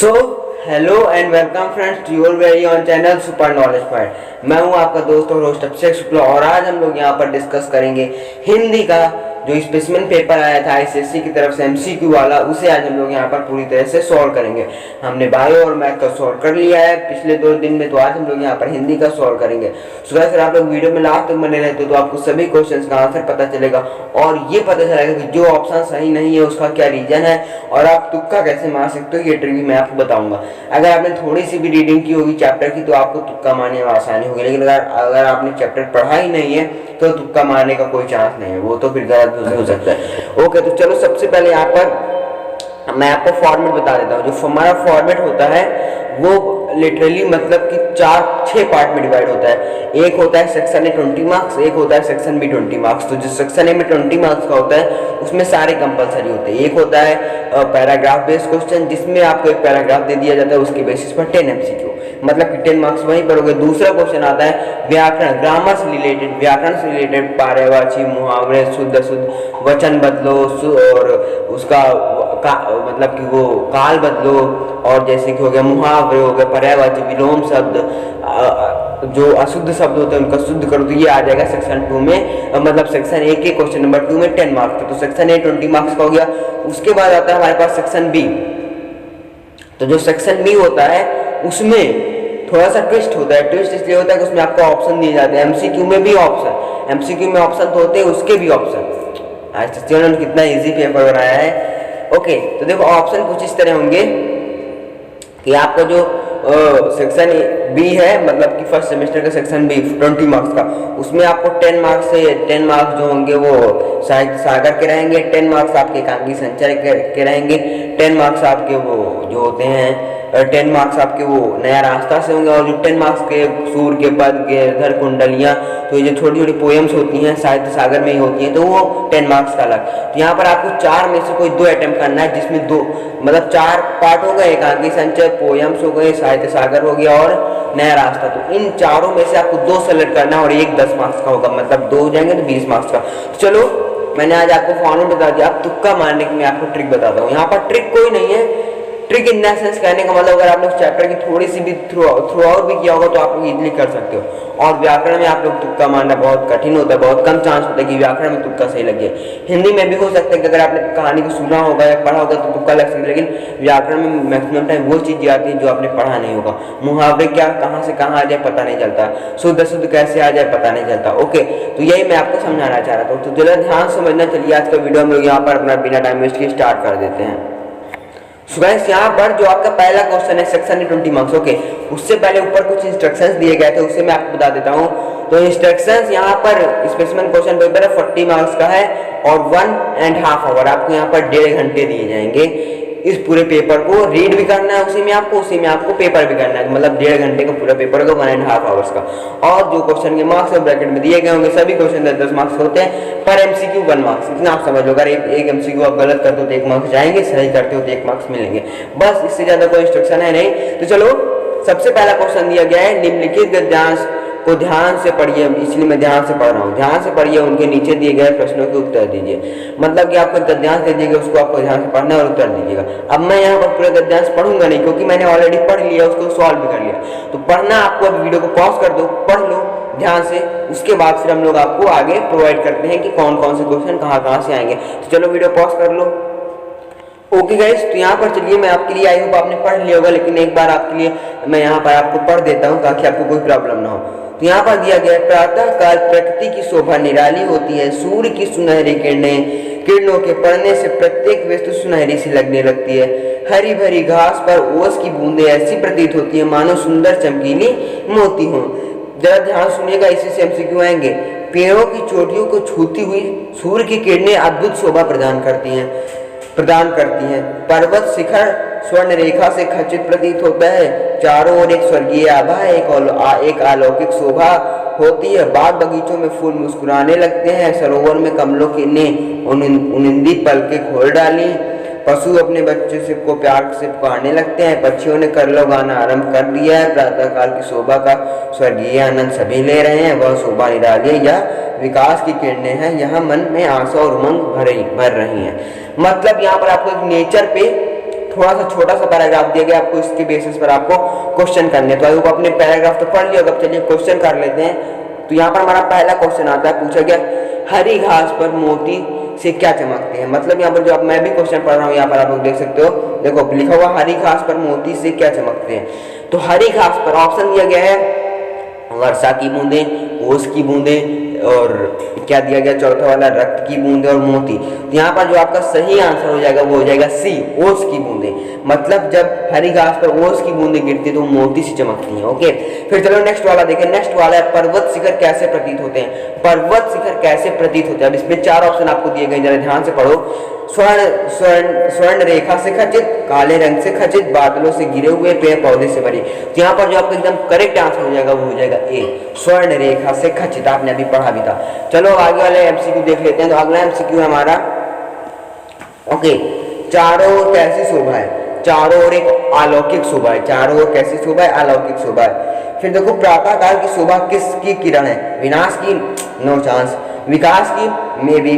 So hello and welcome friends to your very own channel super knowledge point. मैं हूं आपका दोस्त और होस्ट अभिषेक शुक्ला और आज हम लोग यहां पर डिस्कस करेंगे हिंदी का जो स्पेसिमेन पेपर आया था आईसीएसई की तरफ से एमसीक्यू वाला, उसे आज हम लोग यहां पर पूरी तरह से सॉल्व करेंगे। हमने बायो और मैथ का सॉल्व कर लिया है पिछले 2 दिन में, तो आज हम लोग यहां पर हिंदी का सॉल्व करेंगे। सो अगर आप लोग वीडियो में लास्ट तक बने रहते तो आपको सभी क्वेश्चंस का आंसर पता चलेगा और ये पता चलेगा कि जो ऑप्शन सही नहीं है उसका क्या रीजन है और आप तुक्का कैसे मार सकते हो, ये ट्रिक भी मैं आपको बताऊंगा। अगर आपने थोड़ी सी भी रीडिंग की होगी चैप्टर की तो आपको तुक्का मारने में आसानी होगी, लेकिन अगर आपने चैप्टर पढ़ा ही नहीं है तो तुक्का मारने का कोई चांस नहीं है, वो तो फिर गलत हो सकता है। ओके, तो चलो सबसे पहले यहाँ पर मैं आपको फॉर्मेट बता देता हूँ। जो हमारा फॉर्मेट होता है वो लिटरली मतलब कि 4-6 पार्ट में डिवाइड होता है। एक होता है सेक्शन ए 20 मार्क्स, एक होता है सेक्शन बी 20 मार्क्स। तो जो सेक्शन ए में 20 मार्क्स का होता है उसमें सारे कंपलसरी होते हैं। एक होता है पैराग्राफ बेस्ड क्वेश्चन जिसमें आपको एक पैराग्राफ दे दिया जाता है, उसके बेसिस पर 10 एमसीक्यू, मतलब कि 10 मार्क्स वहीं पर हो गए। दूसरा क्वेश्चन आता है व्याकरण, ग्रामर से रिलेटेड, व्याकरण से रिलेटेड पर्यायवाची, मुहावरे, शुद्ध अशुद्ध, वचन बदलो और उसका मतलब कि वो काल बदलो, और जैसे कि हो गया मुहावरे, हो गया पर्यायवाची, विलोम शब्द, जो अशुद्ध शब्द होते हैं उनका शुद्ध करो, तो ये आ जाएगा सेक्शन 2 में, मतलब सेक्शन ए के क्वेश्चन नंबर 2 में 10 मार्क्स का। तो सेक्शन ए 20 मार्क्स का हो गया। उसके बाद आता है हमारे पास सेक्शन बी। तो जो सेक्शन बी होता है उसमें थोड़ा सा ट्विस्ट होता है। ट्विस्ट इसलिए होता है कि उसमें आपको ऑप्शन दिए जाते हैं। एमसीक्यू में भी ऑप्शन, एमसीक्यू में ऑप्शन तो होते हैं, उसके भी ऑप्शन। आज उन्होंने कितना इजी पेपर बनाया है। ओके, तो देखो ऑप्शन कुछ इस तरह होंगे कि आपका जो सेक्शन बी है, मतलब कि फर्स्ट सेमेस्टर का सेक्शन बी 20 मार्क्स का, उसमें आपको 10 मार्क्स से 10 मार्क्स जो होंगे वो साहित्य सागर के रहेंगे, 10 मार्क्स आपके एकांकी संचय के रहेंगे, 10 मार्क्स आपके वो जो होते हैं 10 मार्क्स आपके वो नया रास्ता से होंगे, और जो 10 मार्क्स के सूर के पद के धर कुंडलियाँ, तो ये जो छोटी छोटी पोएम्स होती हैं साहित्य सागर में ही होती हैं, तो वो 10 मार्क्स का अलग। तो यहाँ पर आपको 4 में से कोई 2 अटेम्प्ट करना है, जिसमें 2 मतलब 4 पार्ट हो गए, एकांकी संचय, पोएम्स हो गए, साहित्य सागर हो गया और नया रास्ता। तो इन चारों में से आपको 2 सेलेक्ट करना है और एक 10 मार्क्स का होगा, मतलब 2 हो जाएंगे तो 20 मार्क्स का। तो चलो मैंने आज आपको फॉर्मेट बता दिया, अब तुक्का मारने की मैं आपको ट्रिक बताता हूँ। यहाँ पर ट्रिक कोई नहीं है। ट्रिक इन द सेंस कहने का मतलब अगर आपने उस चैप्टर की थोड़ी सी भी थ्रू आउट भी किया होगा तो आप लोग इजीली कर सकते हो। और व्याकरण में आप लोग तुक्का मारना बहुत कठिन होता है, बहुत कम चांस होता है कि व्याकरण में तुक्का सही लगे। हिंदी में भी हो सकता है कि अगर आपने कहानी को सुना होगा या पढ़ा होगा तो तुक्का लग सकता है, लेकिन व्याकरण में मैक्सिमम टाइम वो चीज़ें आती है जो आपने पढ़ा नहीं होगा। मुहावरे क्या कहाँ से कहाँ आ जाए पता नहीं चलता, शुद्ध अशुद्ध कैसे आ जाए पता नहीं चलता। ओके, तो यही मैं आपको समझाना चाह रहा था। तो जरा ध्यान समझना। चलिए आज का वीडियो हम लोग यहाँ पर अपना बिना टाइम वेस्ट किए स्टार्ट कर देते हैं। सो गाइस, यहाँ पर जो आपका पहला क्वेश्चन है सेक्शन 20 मार्क्स। ओके, उससे पहले ऊपर कुछ इंस्ट्रक्शंस दिए गए थे, उससे मैं आपको बता देता हूँ। तो इंस्ट्रक्शंस यहाँ पर स्पेसिमेन क्वेश्चन पेपर है 40 मार्क्स का है और 1.5 आवर आपको यहाँ पर 1.5 घंटे दिए जाएंगे। इस पूरे पेपर को रीड भी करना है, उसी में आपको पेपर भी करना है, मतलब 1.5 घंटे का पूरा पेपर होगा 1.5 आवर्स का। और जो क्वेश्चन के मार्क्स ब्रैकेट में दिए गए होंगे सभी क्वेश्चन 10-10 मार्क्स होते हैं, पर एमसीक्यू 1 मार्क्स। इतना आप समझ लो, अगर एक एमसीक्यू आप गलत करते हो तो 1 मार्क्स जाएंगे, सही करते हो तो 1 मार्क्स मिलेंगे, बस। इससे ज्यादा कोई इंस्ट्रक्शन है नहीं। तो चलो सबसे पहला क्वेश्चन दिया गया है, निम्नलिखित गद्यांश को ध्यान से पढ़िए, इसलिए मैं ध्यान से पढ़ रहा हूँ। ध्यान से पढ़िए, उनके नीचे दिए गए प्रश्नों के उत्तर दीजिए। मतलब कि आपको गद्यांश दे दिएगा, उसको आपको ध्यान से पढ़ना है और उत्तर दीजिएगा। अब मैं यहाँ पर पूरे गद्यांश पढ़ूंगा नहीं क्योंकि मैंने ऑलरेडी पढ़ लिया, उसको सॉल्व भी कर लिया। तो पढ़ना आपको, अब वीडियो को पॉज कर दो, पढ़ लो ध्यान से, उसके बाद फिर हम लोग आपको आगे प्रोवाइड करते हैं कि कौन कौन से क्वेश्चन कहाँ से आएंगे। तो चलो वीडियो पॉज कर लो। ओके गाइस, तो यहाँ पर चलिए मैं आपके लिए, आई होप आपने पढ़ लिया होगा, लेकिन एक बार आपके लिए मैं यहाँ पर आपको पढ़ देता हूँ ताकि आपको कोई प्रॉब्लम ना हो। तो यहाँ पर दिया गया है, प्रातः काल प्रकृति की शोभा निराली होती है, सूर्य की सुनहरी किरणों के पड़ने से प्रत्येक वस्तु सुनहरी सी लगने लगती है। हरी भरी घास पर ओस की बूंदें ऐसी प्रतीत होती है मानो सुंदर चमकीली मोती हो। जरा ध्यान सुनिएगा, इसी से एमसीक्यू आएंगे। पेड़ों की चोटियों को छूती हुई सूर्य की किरणें अद्भुत शोभा प्रदान करती हैं। पर्वत शिखर स्वर्ण रेखा से खचित प्रतीत होता है। चारों ओर एक स्वर्गीय आभा, एक अलौकिक शोभा होती है। बाग बगीचों में फूल मुस्कुराने लगते हैं, सरोवर में कमलों ने उनिंदी पलकें खोल डाली। पशु अपने बच्चे से को प्यार से पुकारने लगते हैं, पक्षियों ने करलो गाना आरंभ कर दिया है। प्रातः काल की शोभा का स्वर्गीय आनंद सभी ले रहे हैं, वह शोभा निराली या विकास की किरणें हैं, यहाँ मन में आशा और उमंग भर रही हैं। मतलब यहाँ पर आपको नेचर पे थोड़ा सा छोटा सा पैराग्राफ दिया गया आपको, इसके बेसिस पर आपको क्वेश्चन करने। तो आपको अपने पैराग्राफ तो पढ़ लिया, अब चलिए क्वेश्चन कर लेते हैं। तो यहाँ पर हमारा पहला क्वेश्चन आता है, पूछा गया हरी घास पर मोती से क्या चमकते हैं। मतलब यहाँ पर जो अब मैं भी क्वेश्चन पढ़ रहा हूँ, यहाँ पर आप लोग देख सकते हो, देखो लिखा हुआ हरी घास पर मोती से क्या चमकते हैं। तो हरी घास पर ऑप्शन दिया गया है वर्षा की बूंदें, ओस की बूंदें, और क्या दिया गया चौथा वाला रक्त की बूंदें और मोती। तो यहाँ पर जो आपका सही आंसर हो जाएगा वो हो जाएगा सी, ओस की बूंदें। मतलब जब हरी घास पर ओस की बूंदें गिरती तो मोती से चमकती हैं। ओके, फिर चलो नेक्स्ट वाला देखें। नेक्स्ट वाला है पर्वत शिखर कैसे प्रतीत होते हैं। पर्वत शिखर कैसे प्रतीत होते हैं, अब इसमें 4 ऑप्शन आपको दिए गए, जरा ध्यान से पढ़ो। स्वर्ण रेखा से खचित, काले रंग से खचित, बादलों से घिरे हुए, पेड़ पौधे से भरी। तो यहाँ पर जो आपका एकदम करेक्ट आंसर हो जाएगा वो हो जाएगा ए, स्वर्ण रेखा से खचित। आपने अभी पढ़ा भी था। चलो आगे वाले एमसीक्यू देख लेते हैं। तो अगला एमसीक्यू है हमारा, ओके, चारों ओर कैसी शोभा है। चारों ओर एक अलौकिक शोभा है। चारों ओर कैसी शोभा है, अलौकिक शोभा है। फिर देखो प्रातः काल की शोभा किसकी किरण है। विनाश की, नो चांस। विकास की, मे बी।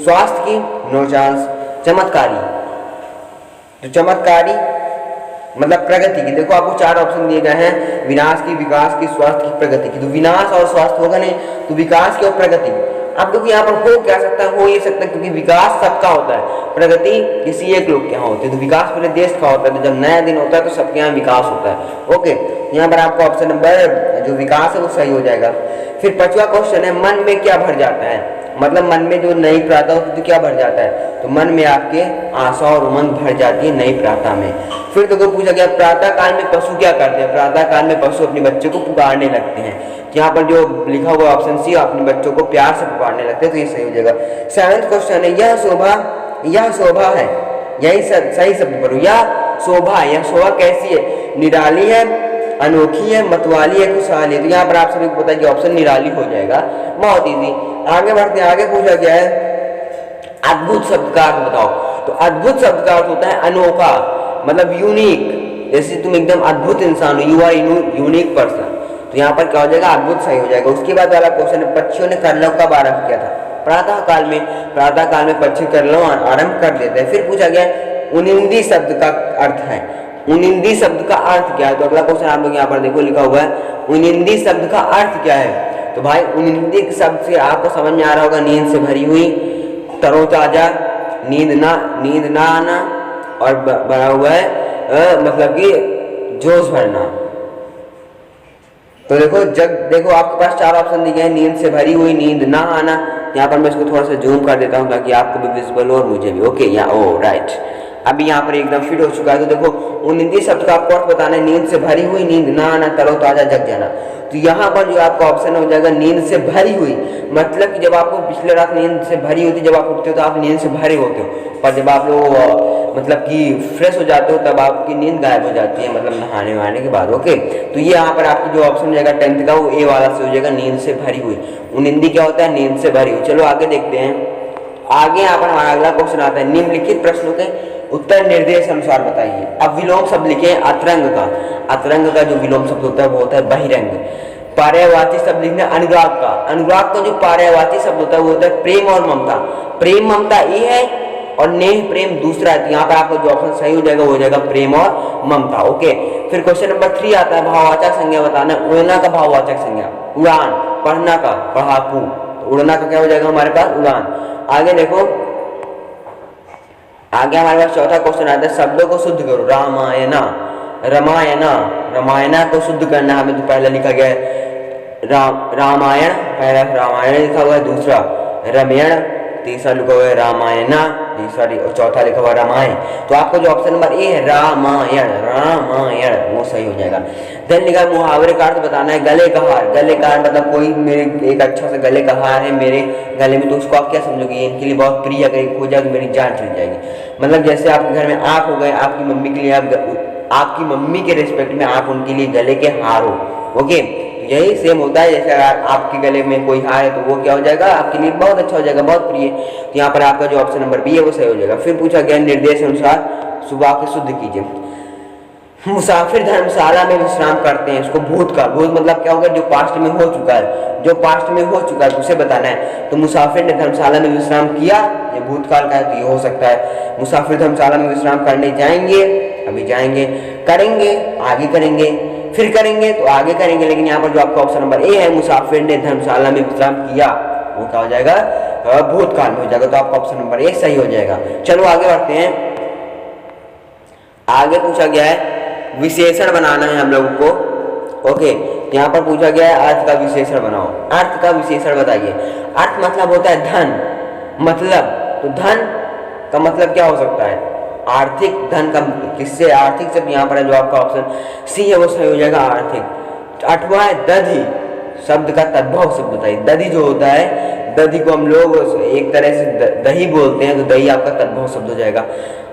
स्वास्थ्य की, नो चांस। चमत्कारी, तो चमत्कारी मतलब प्रगति की। देखो आपको 4 ऑप्शन दिए गए हैं, विनाश की, विकास की, स्वास्थ्य की, प्रगति की। तो विनाश और स्वास्थ्य होगा नहीं, तो विकास की और प्रगति। अब देखो यहाँ पर हो क्या सकता है, हो ये सकता है क्योंकि विकास सबका होता है, प्रगति किसी एक लोग के यहाँ होती है। तो विकास पूरे देश का होता है। तो जब नया दिन होता है तो सबके यहाँ विकास होता है। ओके, यहाँ पर आपका ऑप्शन नंबर जो विकास है वो सही हो जाएगा। फिर 5वां क्वेश्चन है, मन में क्या भर जाता है। मतलब मन में जो नई प्रातः होती है तो क्या भर जाता है, तो मन में आपके आशा और उमंग भर जाती है नई प्रातः में। फिर तो पूछा गया प्रातः काल में पशु क्या करते हैं। प्रातः काल में पशु अपने बच्चे को पुकारने लगते हैं। यहाँ पर जो लिखा हुआ ऑप्शन सी, अपने बच्चों को प्यार से पुकारने लगते हैं, तो ये सही हो जाएगा। 7वां क्वेश्चन है, यह शोभा है, यही सही शब्द पढ़ो, यह शोभा कैसी है। निराली है, अनोखी है, मतवाली है, खुशहाली है। तो यहाँ पर आप सभी को पता है कि ऑप्शन निराली हो जाएगा। बहुत इजी। आगे बढ़ते हैं। आगे पूछा गया है अद्भुत शब्द का अर्थ बताओ। तो अद्भुत शब्द का अर्थ होता है अनोखा, मतलब यूनिक। जैसे तुम एकदम अद्भुत इंसान हो, यू आर यूनिक पर्सन। तो यहाँ पर क्या हो जाएगा, अद्भुत सही हो जाएगा। उसके बाद वाला क्वेश्चन है, पक्षियों ने कलरव कब आरंभ किया था। प्रातः काल में। प्रातः काल में पक्षी कलरव आरंभ कर देते हैं। फिर पूछा गया उनिंदी शब्द का अर्थ है। उनिंदी शब्द का अर्थ क्या है। तो अगला क्वेश्चन आप लोग यहाँ पर देखो लिखा हुआ है, उनिंदी शब्द का अर्थ क्या है। तो भाई उनिंदी शब्द से आपको समझ में आ रहा होगा, नींद से भरी हुई, तरोताजा, नींद ना आना, और भरा हुआ है मतलब कि जोश भरना। तो देखो आपके पास 4 ऑप्शन दिए हैं, नींद से भरी हुई, नींद ना आना। यहाँ पर मैं इसको थोड़ा सा जूम कर देता हूँ ताकि आपको भी विजिबल हो और मुझे भी। ओके, यहाँ ओ राइट, अभी यहाँ पर एकदम फिट हो चुका है। तो देखो उनिंदी शब्द का आपको अर्थ बताना है, नींद से भरी हुई, नींद ना आना, तरोताजा, जग जाना। तो यहाँ पर जो आपका ऑप्शन हो जाएगा नींद से भरी हुई। मतलब कि जब आपको पिछले रात नींद से भरी होती, जब आप उठते हो तो आप नींद से भरे होते हो, पर जब आप लोग मतलब कि फ्रेश हो जाते हो तब आपकी नींद गायब हो जाती है, मतलब नहाने वहाने के बाद। ओके, तो ये यहाँ पर आपकी जो ऑप्शन हो जाएगा 10th का वो ए वाला से हो जाएगा, नींद से भरी हुई। उनिंदी क्या होता है, नींद से भरी हुई। चलो आगे देखते हैं। आगे यहाँ पर हमारा अगला क्वेश्चन आता है, निम्नलिखित प्रश्नों के उत्तर निर्देश अनुसार बताइए। अब विलोम शब्द लिखे अतरंग का। अतरंग का जो विलोम शब्द होता है वो होता है बहिरंग। पर्यायवाची शब्द लिखना अनुराग का। अनुराग का जो पर्यायवाची शब्द होता है वो होता है प्रेम और ममता। प्रेम ममता ये है और नेह प्रेम दूसरा है। यहाँ पे आपका जो ऑप्शन सही हो जाएगा वो हो जाएगा प्रेम और ममता। ओके, फिर क्वेश्चन नंबर 3 आता है, भाववाचक संज्ञा बताना। उड़ना का भाववाचक संज्ञा उड़ान, पढ़ना का पढ़ाकू। तो उड़ना का क्या हो जाएगा हमारे पास उड़ान। आगे देखो, आगे हमारे पास चौथा क्वेश्चन आता है, शब्दों को शुद्ध करो। रामायणा, रमायणा, रामायणा को शुद्ध करना हमें तो पहले लिखा गया है रामायण, पहला रामायण लिखा हुआ है, दूसरा रमयण, तीसरा लिखा हुआ है रामायणा, तीसरा और चौथा लिखा हुआ रामायण। तो आपको जो ऑप्शन नंबर ए है रामायण, रामायण वो सही हो जाएगा। देन लिखा मुहावरे का अर्थ बताना है। गले का हार, गले का हार मतलब कोई मेरे एक अच्छा सा गले का हार है मेरे गले में, तो उसको आप क्या समझोगे, इनके लिए बहुत प्रिय, अगर एक हो जाए तो मेरी जान चली जाएगी। मतलब जैसे आपके घर में आप हो गए, आपकी मम्मी के लिए आपकी मम्मी के रिस्पेक्ट में आप उनके लिए गले के हार हो। ओके, यही सेम होता है, जैसे अगर आपके गले में कोई हार है तो वो क्या हो जाएगा आपके लिए बहुत अच्छा हो जाएगा, बहुत प्रिय। तो यहाँ पर आपका जो ऑप्शन नंबर बी है वो सही हो जाएगा। फिर पूछा गया निर्देश अनुसार सुबह के शुद्ध कीजिए। मुसाफिर धर्मशाला में विश्राम करते हैं। इसको भूतकाल, भूत मतलब क्या होगा, जो पास्ट में हो चुका है, जो पास्ट में हो चुका है उसे बताना है। तो मुसाफिर ने धर्मशाला में विश्राम किया, ये भूतकाल का है तो ये हो सकता है। मुसाफिर धर्मशाला में विश्राम करने जाएंगे, अभी जाएंगे, करेंगे आगे करेंगे, फिर करेंगे तो आगे करेंगे। लेकिन यहाँ पर जो आपका ऑप्शन नंबर ए है, मुसाफिर ने धर्मशाला में विश्राम किया, वो क्या हो जाएगा, भूतकाल में हो जाएगा। तो आपका ऑप्शन नंबर ए सही हो जाएगा। चलो आगे बढ़ते हैं। आगे पूछा गया है विशेषण बनाना है हम लोगों को। ओके, यहाँ पर पूछा गया है अर्थ का विशेषण बनाओ। अर्थ का विशेषण बताइए। अर्थ मतलब होता है धन, मतलब, तो धन का मतलब क्या हो सकता है, आर्थिक। धन का किससे, आर्थिक से। यहाँ पर है जो आपका ऑप्शन सी है वो सही हो जाएगा, आर्थिक। आठवां है दधि, शब्द का तद्भव शब्द बताइए। दधि जो होता है, दधि को हम लोग एक तरह से दही बोलते हैं, तो दही आपका तद्भव शब्द हो जाएगा।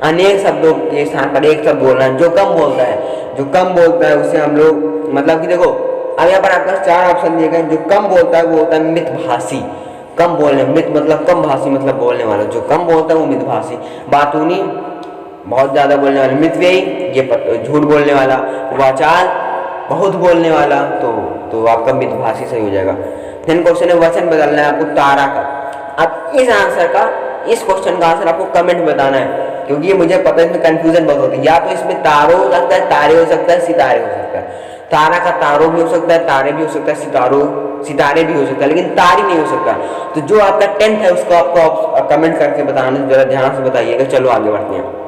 अनेक शब्दों के स्थान पर एक शब्द बोलना है। जो कम बोलता है, जो कम बोलता है उसे हम लोग, मतलब कि देखो अब यहाँ पर आपका 4 ऑप्शन दिए गए। जो कम बोलता है वो होता है मितभाषी। कम बोलने, मित मतलब कम भाषी मतलब बोलने वाला। जो कम बोलता है वो मितभाषी। बातूनी बहुत ज्यादा बोलने वाला, मितव्ययी ये झूठ बोलने वाला, वाचाल बहुत बोलने वाला, तो आपका मितभाषी सही हो जाएगा। देन क्वेश्चन है वचन बदलना है आपको तारा का। अब इस आंसर का, इस क्वेश्चन का आंसर आपको कमेंट में बताना है, क्योंकि ये मुझे पता है इसमें कंफ्यूजन बहुत होती है। या तो इसमें तारो हो सकता है, तारे हो सकता है, सितारे हो सकता है। तारा का तारो भी हो सकता है, तारे भी हो सकता है, सितारे भी हो सकता है, लेकिन तारी नहीं हो सकता। तो जो आपका 10th है उसको आपको कमेंट करके बताना, जरा ध्यान से बताइएगा। चलो आगे बढ़ते हैं।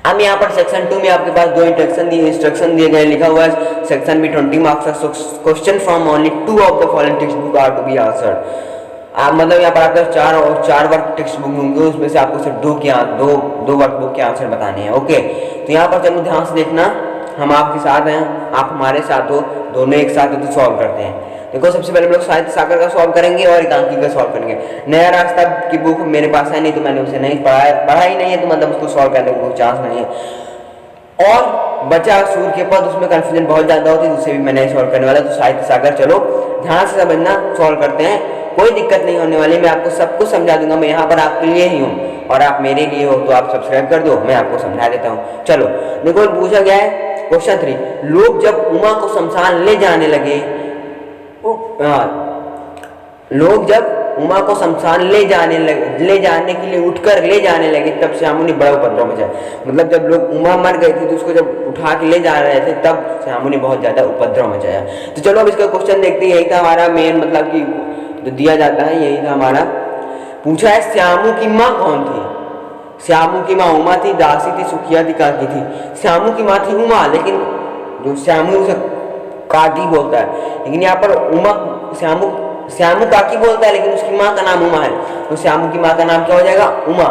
अब यहाँ पर सेक्शन 2 में आपके पास 2 इंस्ट्रक्शन दिए गए, लिखा हुआ है सेक्शन में 20 marks question from only 2 of the following text book are to be answered. मतलब यहाँ पर आपके 4 वर्क टेक्स्ट बुक होंगे, उसमें से आपको सिर्फ 2 वर्क बुक के आंसर बताने हैं। ओके, तो यहाँ पर चलो ध्यान से देखना, हम आपके साथ हैं, आप हमारे साथ हो, दोनों एक साथ हो तो सॉल्व करते हैं। देखो सबसे पहले हम लोग साहित्य सागर का सॉल्व करेंगे और एकांकी का सॉल्व करेंगे। नया रास्ता की बुक मेरे पास है नहीं, तो मैंने उसे नहीं पढ़ा ही नहीं है, तो मतलब उसको सॉल्व करने को चांस नहीं है। और बचा सूर्य के पद, उसमें कंफ्यूजन बहुत ज्यादा होती है, उसे भी मैं नहीं सॉल्व करने वाला। तो साहित्य सागर चलो ध्यान से समझना, सॉल्व करते हैं, कोई दिक्कत नहीं होने वाली। मैं आपको सब कुछ समझा दूंगा, मैं यहाँ पर आपके लिए ही हूँ और आप मेरे लिए हो, तो आप सब्सक्राइब कर दो, मैं आपको समझा देता हूँ। चलो देखो पूछा गया है क्वेश्चन 3, लोग जब उमा को शमशान ले जाने लगे, लोग जब उमा को शमशान ले जाने के लिए उठकर ले जाने लगे, तब श्यामू ने बड़ा उपद्रव मचाया। मतलब जब लोग उमा मर गई थी तो उसको जब उठा के ले जा रहे थे, तब श्यामू ने बहुत ज्यादा उपद्रव मचाया। तो चलो अब इसका क्वेश्चन देखते हैं। यही था हमारा मेन, मतलब कि जो दिया जाता है यही था हमारा। पूछा है श्यामू की माँ कौन थी। श्यामू की माँ उमा थी, दासी थी, सुखिया थी, काकी थी। श्यामू की माँ थी उमा, लेकिन जो श्यामू से काकी बोलता है, लेकिन यहाँ पर उमा श्यामू काकी बोलता है, लेकिन उसकी माँ का नाम उमा है। तो श्यामू की माँ का नाम क्या हो जाएगा, उमा।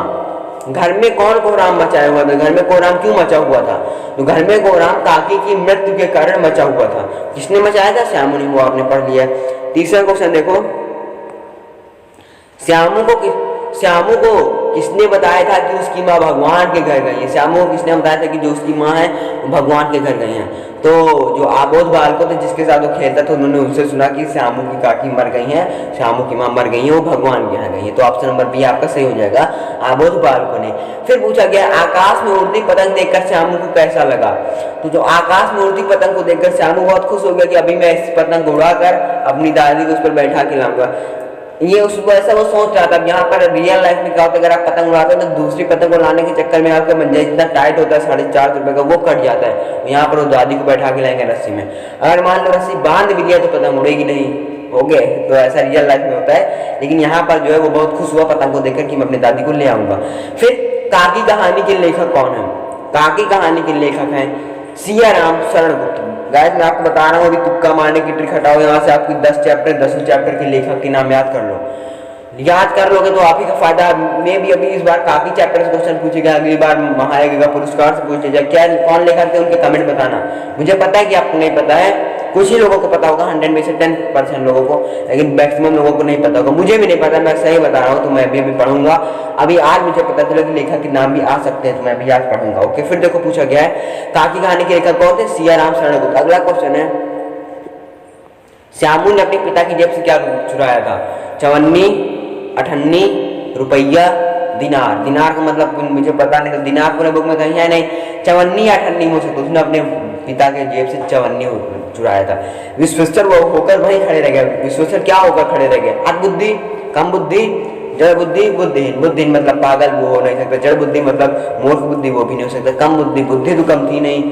घर में कौन कोहराम मचाया हुआ था, घर में कोहराम क्यों मचा हुआ था, तो घर में कोहराम काकी की मृत्यु के कारण मचा हुआ था। किसने मचाया था, श्यामू ने, वो आपने पढ़ लिया। तीसरा क्वेश्चन देखो, श्यामू को किसने बताया था कि उसकी माँ भगवान के घर गई है। श्यामू को किसने बताया था कि जो उसकी माँ है वो भगवान के घर गई हैं। तो जो आबोध बालक थे जिसके साथ वो खेलता था, उन्होंने उनसे सुना कि श्यामू की काकी मर गई हैं, श्यामू की माँ मर गई है, वो भगवान के यहाँ गई है। तो ऑप्शन नंबर बी आपका सही हो जाएगा, आबोध बालकों ने। फिर पूछा गया आकाश में उड़ती पतंग देखकर श्यामू को कैसा लगा। तो जो आकाश में उड़ती पतंग को देखकर श्यामू बहुत खुश हो गया कि अभी मैं इस पतंग को उड़ाकर अपनी दादी को उस पर बैठा के लाऊंगा। ये उसको ऐसा वो सोच रहा था। यहाँ पर रियल लाइफ में क्या होता है, अगर आप पतंग उड़ाते हो तो दूसरी पतंग को लाने के चक्कर में आपका मंजा इतना टाइट होता है 450 रुपए का, वो कट जाता है। यहाँ पर वो दादी को बैठा के लाएंगे रस्सी में, अगर मान लो रस्सी बांध भी दिया तो पतंग उड़ेगी नहीं, हो गए। तो ऐसा रियल लाइफ में होता है। लेकिन यहाँ पर जो है वो बहुत खुश हुआ पतंग को देखकर कि मैं अपनी दादी को ले आऊंगा। फिर काकी कहानी के लेखक कौन है, काकी कहानी के लेखक हैं सियाराम शरण गुप्त। गाइस मैं आपको बता रहा हूँ, अभी तुक्का मारने की ट्रिक हटाओ, यहाँ से आपकी 10 चैप्टर के लेखक के नाम याद कर लो। याद कर लोगे तो आप ही का फायदा। मैं भी अभी इस बार काफी चैप्टर से क्वेश्चन पूछे गए, अगली बार महायज्ञ का पुरस्कार से पूछे जाए। क्या कौन लेखक थे उनके कमेंट बताना। मुझे पता है कि आपको नहीं पता है, कुछ ही लोगों को पता होगा, 100 में से 10% लोगों को, लेकिन मैक्सिमम लोगों को नहीं पता होगा। मुझे भी नहीं पता, मैं सही बता रहा हूँ। तो मैं भी अभी पढ़ूंगा। अभी आज मुझे पता चला कि लेखक के नाम भी आ सकते हैं, तो मैं भी आज पढ़ूंगा। ओके, फिर देखो पूछा गया है काकी कहानी के लेखक कौन थे, सियाराम शरण गुप्त। अगला क्वेश्चन है श्यामू ने अपने पिता की जेब से क्या चुराया था, चवन्नी, अठन्नी, रुपया, दिनार। दिनार का मतलब मुझे पता नहीं, तो दिनार पूरे बुक में कहीं है नहीं। चवन्नी या अठन्नी हो सकता, उसने अपने पिता के जेब से चवन्नी चुराया था। विश्वेश्वर वो होकर वहीं खड़े रह गए। विश्वेश्वर क्या होकर खड़े रह गए? अध बुद्धि, कम बुद्धि, जड़ बुद्धि, बुद्धिहीन। बुद्धिहीन मतलब पागल, वो हो नहीं सकता। जड़ बुद्धि मतलब मूर्ख बुद्धि, वो भी नहीं हो सकता। कम बुद्धि, बुद्धि तो कम थी नहीं।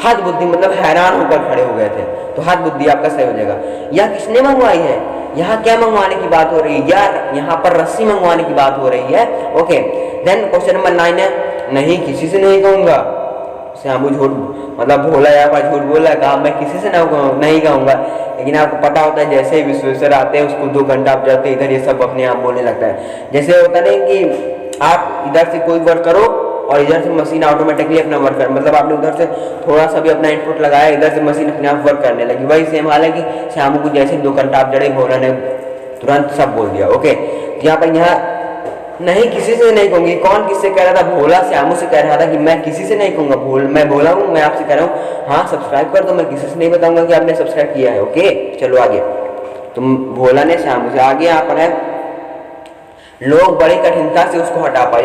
हद बुद्धि मतलब हैरान होकर खड़े हो गए थे, तो हद बुद्धि आपका सही हो जाएगा। यह किसने मंगवाई है? यहाँ क्या मंगवाने की बात हो रही है यार? यहाँ पर रस्सी मंगवाने की बात हो रही है। ओके, देन क्वेश्चन नंबर 9 है, नहीं किसी से नहीं कहूंगा। श्यामू झूठ मतलब भोला यहाँ पर झूठ बोला, कहा मैं किसी से नहीं कहूंगा। लेकिन आपको पता होता है जैसे ही विश्वेश्वर आते हैं उसको 2 घंटा आप जाते इधर ये सब अपने आप बोलने लगता है। जैसे होता नहीं कि आप इधर से कोई वर्क करो और इधर से मशीन ऑटोमेटिकली अपना वर्क कर, मतलब आपने उधर से थोड़ा सा भी अपना इनपुट लगाया, इधर से मशीन अपने आप वर्क करने लगी। वही सेम हाल है कि श्यामू को जैसे 2 घंटा आप जड़े, भोला ने तुरंत सब बोल दिया। ओके, यहाँ पर यहाँ नहीं किसी से नहीं कहूंगी, कौन किससे कह रहा था? भोला श्यामू से कह रहा था कि मैं किसी से नहीं कहूंगा। मैं भोला हूँ, मैं आपसे कह रहा हूँ हाँ सब्सक्राइब कर दो, मैं किसी से नहीं बताऊंगा कि आपने सब्सक्राइब किया है। ओके चलो आगे, तुम भोला ने श्यामू से। आगे यहाँ पर है, लोग बड़ी कठिनता से उसको हटा पाए।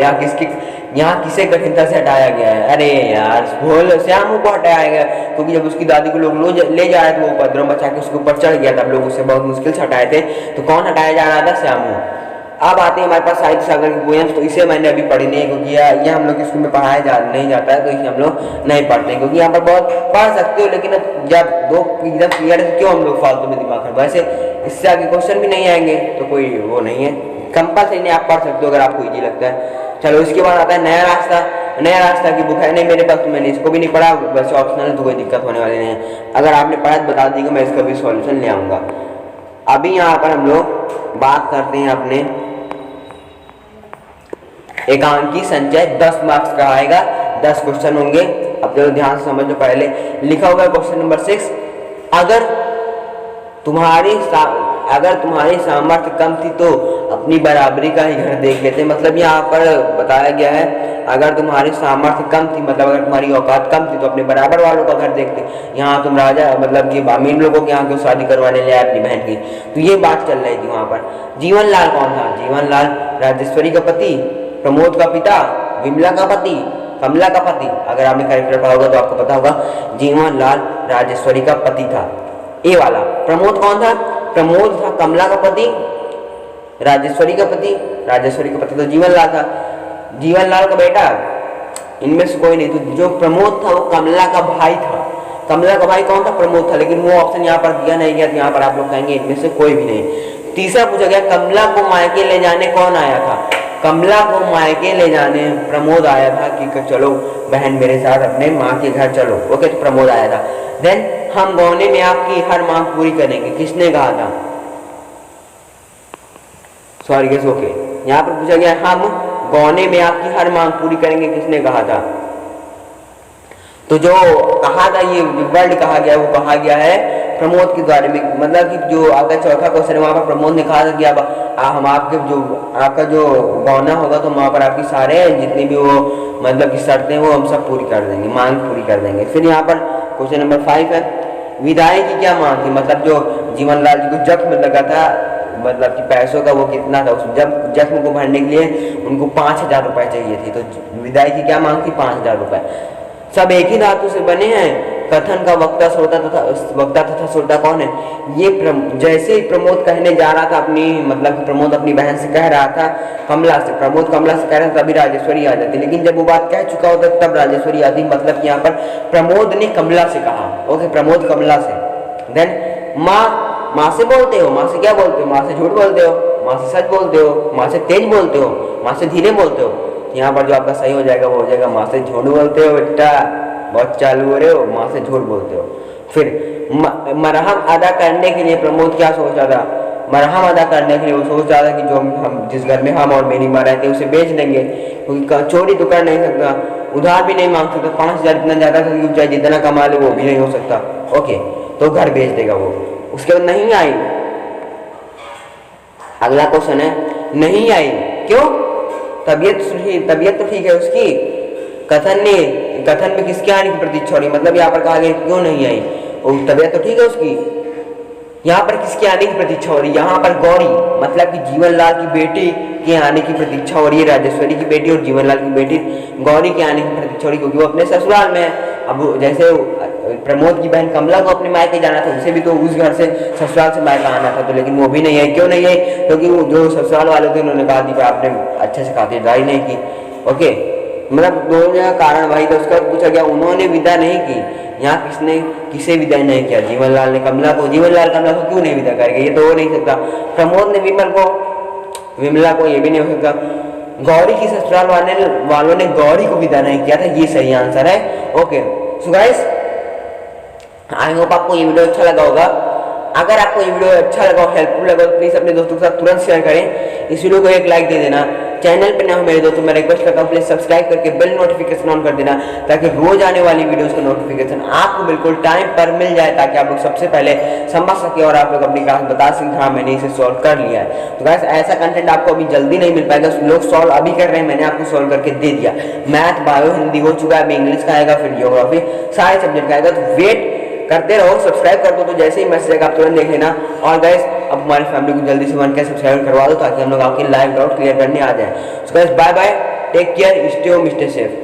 यहाँ किसे कठिनता से हटाया गया है? अरे यार भोल श्यामू को हटाया गया, क्योंकि जब उसकी दादी को लोग ले जा रहे थे, वो उपद्रव मचा के उसके ऊपर चढ़ गया था। लोग उससे बहुत मुश्किल से हटाए थे, तो कौन हटाया जा रहा था? श्यामू। अब आते हैं हमारे पास साहित्य सागर की पोएम्स, तो इसे मैंने अभी पढ़ी नहीं है क्योंकि ये हम लोग स्कूल में पढ़ाया नहीं जाता है, तो इसे हम लोग नहीं पढ़ते हैं। क्योंकि यहाँ पर बहुत पढ़ सकते हो, लेकिन जब 2 एकदम क्लियर है क्यों हम लोग फालतू में दिमाग खराब। वैसे इससे आगे क्वेश्चन भी नहीं आएंगे तो कोई वो नहीं है, कंपल्सरी नहीं, आप पढ़ सकते हो अगर आपको ईजी लगता है। चलो इसके बाद आता है नया रास्ता। नया रास्ता की बुक है नहीं मेरे पास, तो मैंने इसको भी नहीं पढ़ा, वैसे ऑप्शनल है तो कोई दिक्कत होने वाली नहीं है। अगर आपने पढ़ा तो बता दीजिएगा, मैं इसका भी सॉल्यूशन ले आऊँगा। अभी यहाँ पर हम लोग बात करते हैं अपने एकांकी संचय। 10 मार्क्स का आएगा, 10 क्वेश्चन होंगे। अब चलो ध्यान से समझ लो। पहले लिखा हुआ है क्वेश्चन नंबर 6, अगर तुम्हारी सामर्थ्य कम थी तो अपनी बराबरी का ही घर देख लेते। मतलब यहाँ पर बताया गया है, अगर तुम्हारी सामर्थ्य कम थी, मतलब अगर तुम्हारी औकात कम थी तो अपने बराबर वालों का घर देखते। यहाँ तुम राजा मतलब कि अमीर लोगों के यहाँ क्यों शादी करवाने ले आए अपनी बहन की, तो ये बात चल रही थी वहाँ पर। जीवनलाल कौन था? जीवनलाल राजेश्वरी का पति, प्रमोद का पिता, विमला का पति, कमला का पति। अगर आपने कैरेक्टर पढ़ा होगा तो आपको पता होगा जीवनलाल राजेश्वरी का पति था। ए वाला। प्रमोद कौन था? प्रमोद था कमला का पति, राजेश्वरी का पति। राजेश्वरी का पति तो जीवनलाल था। जीवनलाल का बेटा इनमें से कोई नहीं, तो जो प्रमोद था वो कमला का भाई था। कमला का भाई कौन था? प्रमोद था। लेकिन वो ऑप्शन यहाँ पर दिया नहीं गया, तो यहाँ पर आप लोग कहेंगे इनमें से कोई भी नहीं। तीसरा पूछा गया, कमला को मायके ले जाने कौन आया था? कमला को मायके ले जाने प्रमोद आया था कि चलो बहन मेरे साथ अपने माँ के घर चलो। ओके, तो प्रमोद आया था। देन हम गौने में आपकी हर मांग पूरी करेंगे, किसने कहा था? Sorry guess. ओके, यहाँ पर पूछा गया हम गौने में आपकी हर मांग पूरी करेंगे, किसने कहा था? तो जो कहा था, ये वर्ड कहा गया, वो कहा गया है प्रमोद के द्वारा में। मतलब कि जो आपका चौथा क्वेश्चन है वहाँ पर प्रमोद ने कहा था कि अब हम आपका जो गौना होगा तो वहाँ पर आपकी सारे जितनी भी वो मतलब की शर्तें वो हम सब पूरी कर देंगे, मांग पूरी कर देंगे। फिर यहाँ पर क्वेश्चन नंबर 5 है, विदाई की क्या मांग थी? मतलब जो जीवनलाल जी को जख्म लगा था, मतलब कि पैसों का वो कितना था, उस जख्म को भरने के लिए उनको 5000 रुपए चाहिए थी। तो विदाई की क्या मांग थी? 5000 रुपए। सब एक ही धातु से बने हैं। कथन का वक्ता तथा श्रोता कौन है? ये जैसे ही प्रमोद कहने जा रहा था अपनी, मतलब प्रमोद अपनी बहन से कह रहा था कमला से, प्रमोद कमला से कह रहा था, तभी राजेश्वरी आ जाती। लेकिन जब वो बात कह चुका होता तब राजेश्वरी आती। मतलब कि यहाँ पर प्रमोद ने कमला से कहा। ओके, प्रमोद कमला से। देन माँ से बोलते हो, माँ से क्या बोलते हो? माँ से झूठ बोलते हो, माँ से सच बोलते हो, माँ से तेज बोलते हो, माँ से धीरे बोलते हो। यहाँ पर जो आपका सही हो जाएगा वो हो जाएगा माँ से झूठ बोलते हो बेटा, बहुत चालू हो रहे हो, माँ से झूठ बोलते हो। फिर मरहम अदा करने के लिए प्रमोद क्या सोच रहा था? मरहम अदा करने के लिए वो सोच रहा था कि जो हम जिस घर में हम और मेरी माँ रहते उसे बेच देंगे, क्योंकि चोरी तो कर नहीं सकता, उधार भी नहीं मांग सकता। 5000 इतना ज्यादा था कि चाहे जितना कमा ले वो भी नहीं हो सकता। ओके, तो घर बेच देगा वो। उसके बाद नहीं आई। अगला क्वेश्चन है, नहीं आई क्यों? तबीयत तो ठीक है उसकी। कथन में किसके आने की प्रतीक्षा हो रही? मतलब यहाँ पर कहा गया क्यों नहीं आई, और तबीयत तो ठीक है उसकी। यहाँ पर किसके आने की प्रतीक्षा हो रही? यहाँ पर गौरी मतलब कि जीवनलाल की बेटी के आने की प्रतीक्षा हो रही है राजेश्वरी की बेटी और जीवनलाल की बेटी गौरी के आने की प्रतीक्षा हो रही है, क्योंकि वो अपने ससुराल में है। अब जैसे प्रमोद की बहन कमला को अपने मायके जाना था, उसे भी तो उस घर से ससुराल से मायका आना था, तो लेकिन वो भी नहीं है। क्यों नहीं है? क्योंकि वो जो ससुराल वाले थे उन्होंने कहा कि आपने अच्छे से खातिरदारी नहीं की। ओके, मतलब दोनों जगह कारण वही था। उसका पूछा गया उन्होंने विदा नहीं की, यहाँ किसने किसे विदा नहीं किया? जीवनलाल ने कमला को। जीवनलाल कमला को क्यों नहीं विदा करेगा? ये तो हो नहीं सकता। प्रमोद ने विमला को, ये भी नहीं हो सकता। गौरी की ससुराल वालों ने गौरी को विदा नहीं किया था, ये सही आंसर है। Okay so guys, I hope आपको ये वीडियो अच्छा लगा होगा। अगर आपको ये वीडियो अच्छा लगा और हेल्पफुल लगा तो प्लीज अपने दोस्तों के साथ तुरंत शेयर करें। इस वीडियो को एक लाइक दे देना। चैनल पे ना हो मेरे दोस्तों, मैं रिक्वेस्ट करता हूँ प्लीज सब्सक्राइब करके बेल नोटिफिकेशन ऑन कर देना, ताकि रोज आने वाली वीडियोस का नोटिफिकेशन आपको बिल्कुल टाइम पर मिल जाए, ताकि आप लोग सबसे पहले समझ सके और आप लोग अपनी क्लास बता सकें हाँ मैंने इसे सॉल्व कर लिया है। तो गाइस ऐसा कंटेंट आपको अभी जल्दी नहीं मिल पाएगा, लोग सॉल्व अभी कर रहे हैं, मैंने आपको सॉल्व करके दे दिया। मैथ, बायो, हिंदी हो चुका है, अभी इंग्लिश का आएगा, फिर जियोग्राफी, सारे सब्जेक्ट का आएगा। तो वेट करते रहो, सब्सक्राइब कर दो तो जैसे ही मैसेज आएगा आप तुरंत देख लेना। और गाइस अब हमारी फैमिली को जल्दी से 1K सब्सक्राइब करवा दो, ताकि हम लोग आपकी लाइव डाउट क्लियर करने आ जाए। So guys bye bye, take care, stay home, stay safe.